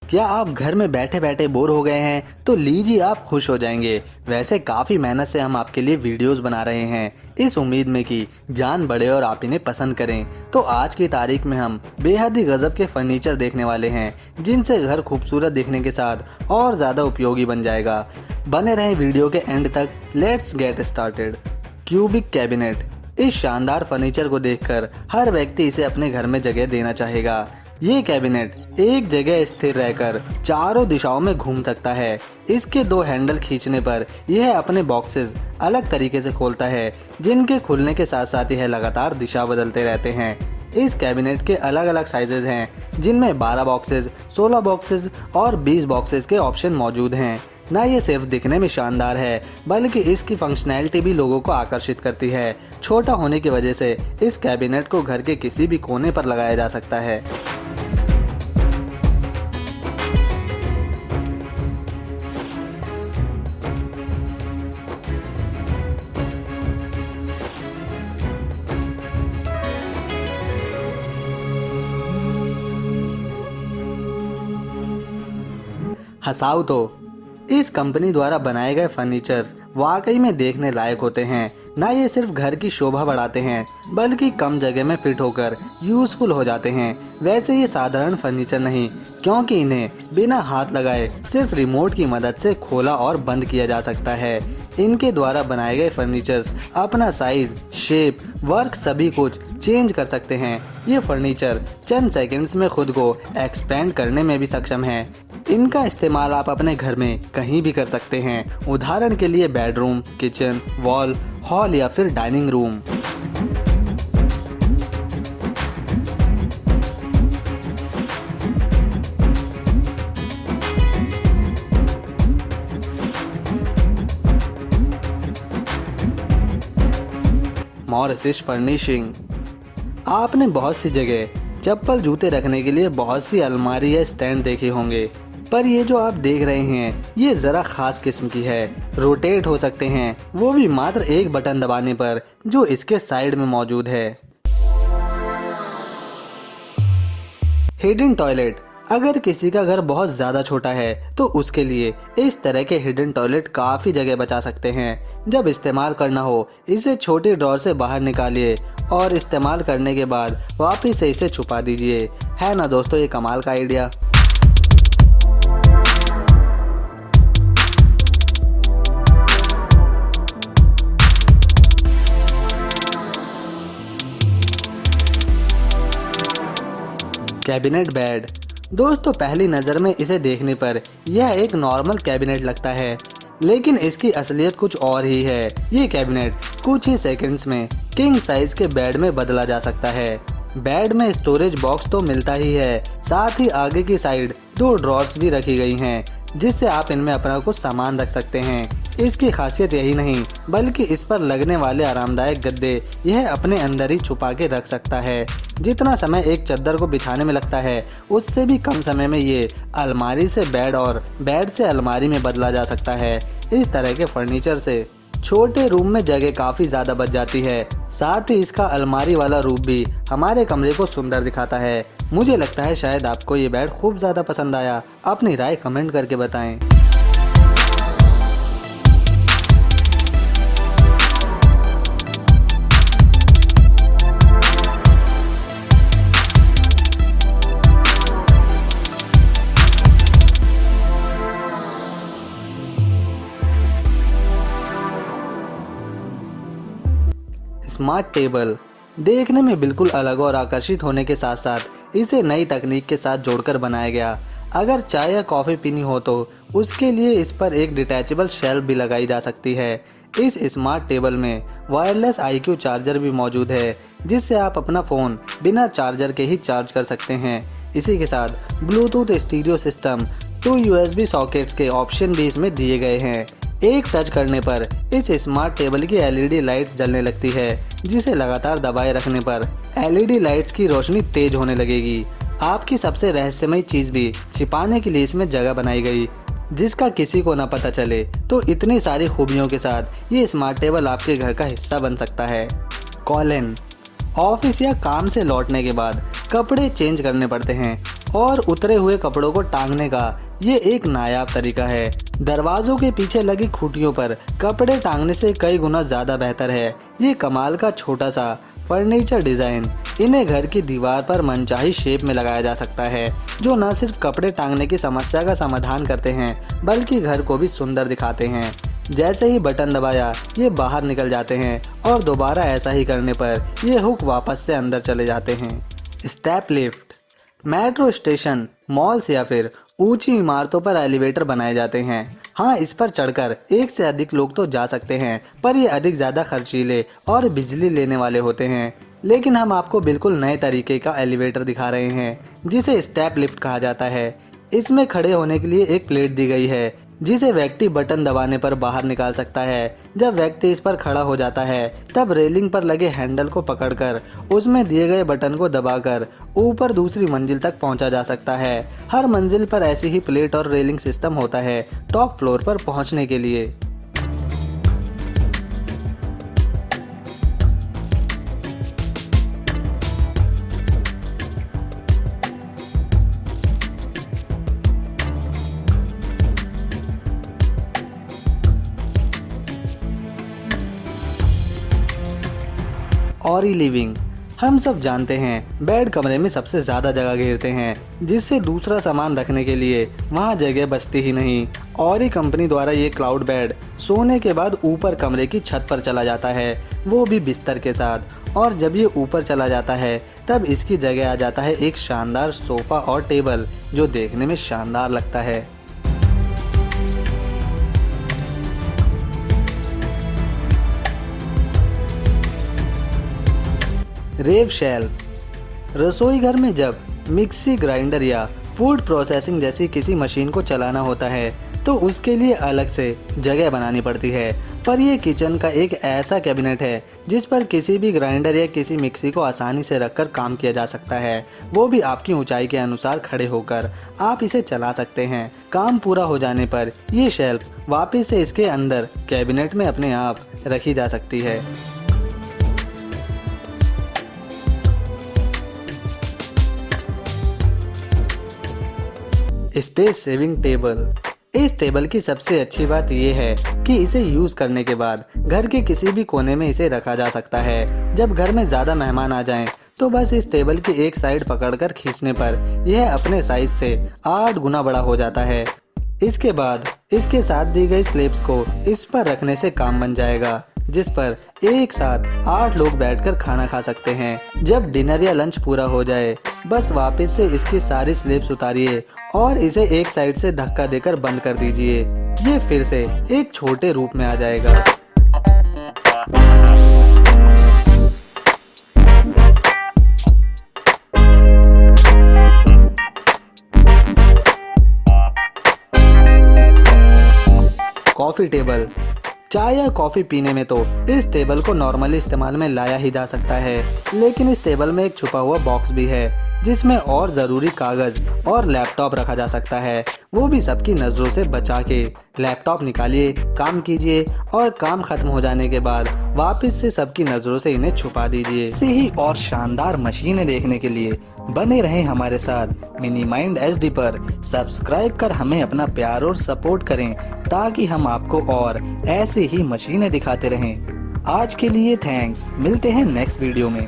क्या आप घर में बैठे बैठे बोर हो गए हैं? तो लीजिए, आप खुश हो जाएंगे। वैसे काफ़ी मेहनत से हम आपके लिए वीडियोस बना रहे हैं, इस उम्मीद में कि ज्ञान बढ़े और आप इन्हें पसंद करें। तो आज की तारीख में हम बेहद ही गजब के फर्नीचर देखने वाले हैं, जिनसे घर खूबसूरत दिखने के साथ और ज़्यादा उपयोगी बन जाएगा। बने रहें वीडियो के एंड तक। Let's get started. Cubic cabinet. इस शानदार फर्नीचर को देखकर हर व्यक्ति इसे अपने घर में जगह देना चाहेगा। ये कैबिनेट एक जगह स्थिर रहकर चारों दिशाओं में घूम सकता है। इसके दो हैंडल खींचने पर यह अपने बॉक्सेस अलग तरीके से खोलता है, जिनके खुलने के साथ साथ यह लगातार दिशा बदलते रहते हैं। इस कैबिनेट के अलग अलग साइजेस हैं, जिनमें 12 बॉक्सेस, 16 बॉक्सेस और 20 बॉक्सेस के ऑप्शन मौजूद हैं। ना ये सिर्फ दिखने में शानदार है, बल्कि इसकी फंक्शनैलिटी भी लोगों को आकर्षित करती है। छोटा होने की वजह से इस कैबिनेट को घर के किसी भी कोने पर लगाया जा सकता है। हंसाओ तो इस कंपनी द्वारा बनाए गए फर्नीचर वाकई में देखने लायक होते हैं। ना ये सिर्फ घर की शोभा बढ़ाते हैं, बल्कि कम जगह में फिट होकर यूजफुल हो जाते हैं। वैसे ये साधारण फर्नीचर नहीं, क्योंकि इन्हें बिना हाथ लगाए सिर्फ रिमोट की मदद से खोला और बंद किया जा सकता है। इनके द्वारा बनाए गए फर्नीचर्स अपना साइज, शेप, वर्क सभी कुछ चेंज कर सकते हैं। ये फर्नीचर चंद सेकंड्स में खुद को एक्सपेंड करने में भी सक्षम है। इनका इस्तेमाल आप अपने घर में कहीं भी कर सकते हैं। उदाहरण के लिए बेडरूम, किचन, वॉल, हॉल या फिर डाइनिंग रूम। Morris furnishing. आपने बहुत सी जगह चप्पल, जूते रखने के लिए बहुत सी अलमारी या स्टैंड देखे होंगे, पर ये जो आप देख रहे हैं ये ज़रा ख़ास किस्म की है। रोटेट हो सकते हैं, वो भी मात्र एक बटन दबाने पर, जो इसके साइड में मौजूद है। Hidden toilet. अगर किसी का घर बहुत ज़्यादा छोटा है तो उसके लिए इस तरह के हिडन टॉयलेट काफ़ी जगह बचा सकते हैं। जब इस्तेमाल करना हो, इसे छोटे ड्रॉर से बाहर निकालिए और इस्तेमाल करने के बाद वापस से इसे छुपा दीजिए। है ना दोस्तों, ये कमाल का आइडिया। Cabinet bed. दोस्तों, पहली नज़र में इसे देखने पर यह एक नॉर्मल कैबिनेट लगता है, लेकिन इसकी असलियत कुछ और ही है। ये कैबिनेट कुछ ही सेकंड्स में किंग साइज के बेड में बदला जा सकता है। बेड में स्टोरेज बॉक्स तो मिलता ही है, साथ ही आगे की साइड 2 ड्रॉर्स भी रखी गई हैं, जिससे आप इनमें अपना कुछ सामान रख सकते हैं। इसकी खासियत यही नहीं, बल्कि इस पर लगने वाले आरामदायक गद्दे यह अपने अंदर ही छुपा के रख सकता है। जितना समय एक चद्दर को बिछाने में लगता है, उससे भी कम समय में ये अलमारी से बेड और बेड से अलमारी में बदला जा सकता है। इस तरह के फर्नीचर से छोटे रूम में जगह काफ़ी ज़्यादा बच जाती है। साथ ही इसका अलमारी वाला रूप भी हमारे कमरे को सुंदर दिखाता है। मुझे लगता है शायद आपको ये बेड खूब ज़्यादा पसंद आया। अपनी राय कमेंट करके बताएं। Smart table. देखने में बिल्कुल अलग और आकर्षित होने के साथ साथ इसे नई तकनीक के साथ जोड़कर बनाया गया। अगर चाय या कॉफ़ी पीनी हो तो उसके लिए इस पर एक डिटैचेबल शेल्फ भी लगाई जा सकती है। इस स्मार्ट टेबल में वायरलेस IQ चार्जर भी मौजूद है, जिससे आप अपना फ़ोन बिना चार्जर के ही चार्ज कर सकते हैं। इसी के साथ Bluetooth stereo system, 2 USB sockets के ऑप्शन भी इसमें दिए गए हैं। एक टच करने पर इस स्मार्ट टेबल की LED लाइट्स जलने लगती है, जिसे लगातार दबाए रखने पर LED लाइट्स की रोशनी तेज होने लगेगी। आपकी सबसे रहस्यमय चीज़ भी छिपाने के लिए इसमें जगह बनाई गई, जिसका किसी को ना पता चले। तो इतनी सारी खूबियों के साथ ये स्मार्ट टेबल आपके घर का हिस्सा बन सकता है। कॉलिन। ऑफिस या काम से लौटने के बाद कपड़े चेंज करने पड़ते हैं, और उतरे हुए कपड़ों को टांगने का ये एक नायाब तरीका है। दरवाजों के पीछे लगी खूंटियों पर कपड़े टांगने से कई गुना ज़्यादा बेहतर है। ये कमाल का छोटा सा फर्नीचर डिज़ाइन इन्हें घर की दीवार पर मनचाही शेप में लगाया जा सकता है, जो न सिर्फ कपड़े टांगने की समस्या का समाधान करते हैं बल्कि घर को भी सुंदर दिखाते हैं। जैसे ही बटन दबाया ये बाहर निकल जाते हैं और दोबारा ऐसा ही करने पर ये हुक वापस से अंदर चले जाते हैं। Step lift. Metro station, malls या फिर ऊंची इमारतों पर एलिवेटर बनाए जाते हैं। हाँ, इस पर चढ़कर एक से अधिक लोग तो जा सकते हैं, पर ये अधिक ज़्यादा खर्चीले और बिजली लेने वाले होते हैं। लेकिन हम आपको बिल्कुल नए तरीके का एलिवेटर दिखा रहे हैं जिसे स्टेप लिफ्ट कहा जाता है। इसमें खड़े होने के लिए एक प्लेट दी गई है जिसे व्यक्ति बटन दबाने पर बाहर निकाल सकता है। जब व्यक्ति इस पर खड़ा हो जाता है तब रेलिंग पर लगे हैंडल को पकड़कर उसमें दिए गए बटन को दबाकर ऊपर दूसरी मंजिल तक पहुंचा जा सकता है। हर मंजिल पर ऐसी ही प्लेट और रेलिंग सिस्टम होता है टॉप फ्लोर पर पहुंचने के लिए। ऑरी लिविंग। हम सब जानते हैं बेड कमरे में सबसे ज़्यादा जगह घेरते हैं, जिससे दूसरा सामान रखने के लिए वहाँ जगह बचती ही नहीं। ऑरी कंपनी द्वारा ये क्लाउड बेड सोने के बाद ऊपर कमरे की छत पर चला जाता है, वो भी बिस्तर के साथ। और जब ये ऊपर चला जाता है तब इसकी जगह आ जाता है एक शानदार सोफ़ा और टेबल, जो देखने में शानदार लगता है। रेव शेल्फ। रसोई घर में जब मिक्सी ग्राइंडर या फूड प्रोसेसिंग जैसी किसी मशीन को चलाना होता है तो उसके लिए अलग से जगह बनानी पड़ती है, पर यह किचन का एक ऐसा कैबिनेट है जिस पर किसी भी ग्राइंडर या किसी मिक्सी को आसानी से रखकर काम किया जा सकता है, वो भी आपकी ऊंचाई के अनुसार खड़े होकर आप इसे चला सकते हैं। काम पूरा हो जाने पर ये शेल्फ वापस से इसके अंदर कैबिनेट में अपने आप रखी जा सकती है। Space saving table. इस टेबल की सबसे अच्छी बात यह है कि इसे यूज करने के बाद घर के किसी भी कोने में इसे रखा जा सकता है। जब घर में ज्यादा मेहमान आ जाएं, तो बस इस टेबल की एक साइड पकड़कर खींचने पर यह अपने साइज से 8 गुना बड़ा हो जाता है। इसके बाद इसके साथ दी गई स्लैब्स को इस पर रखने से काम बन जाएगा, जिस पर एक साथ 8 लोग बैठकर खाना खा सकते हैं। जब डिनर या लंच पूरा हो जाए बस वापस से इसकी सारी स्लैब्स उतारिए और इसे एक साइड से धक्का देकर बंद कर दीजिए। ये फिर से एक छोटे रूप में आ जाएगा। Coffee table. चाय या कॉफ़ी पीने में तो इस टेबल को नॉर्मली इस्तेमाल में लाया ही जा सकता है, लेकिन इस टेबल में एक छुपा हुआ बॉक्स भी है जिसमें और ज़रूरी कागज़ और लैपटॉप रखा जा सकता है, वो भी सबकी नज़रों से बचा के। लैपटॉप निकालिए, काम कीजिए और काम खत्म हो जाने के बाद वापस से सबकी नज़रों से इन्हें छुपा दीजिए। ऐसे ही और शानदार मशीनें देखने के लिए बने रहें हमारे साथ मिनी माइंड HD पर। सब्सक्राइब कर हमें अपना प्यार और सपोर्ट करें ताकि हम आपको और ऐसे ही मशीनें दिखाते रहें। आज के लिए थैंक्स, मिलते हैं नेक्स्ट वीडियो में।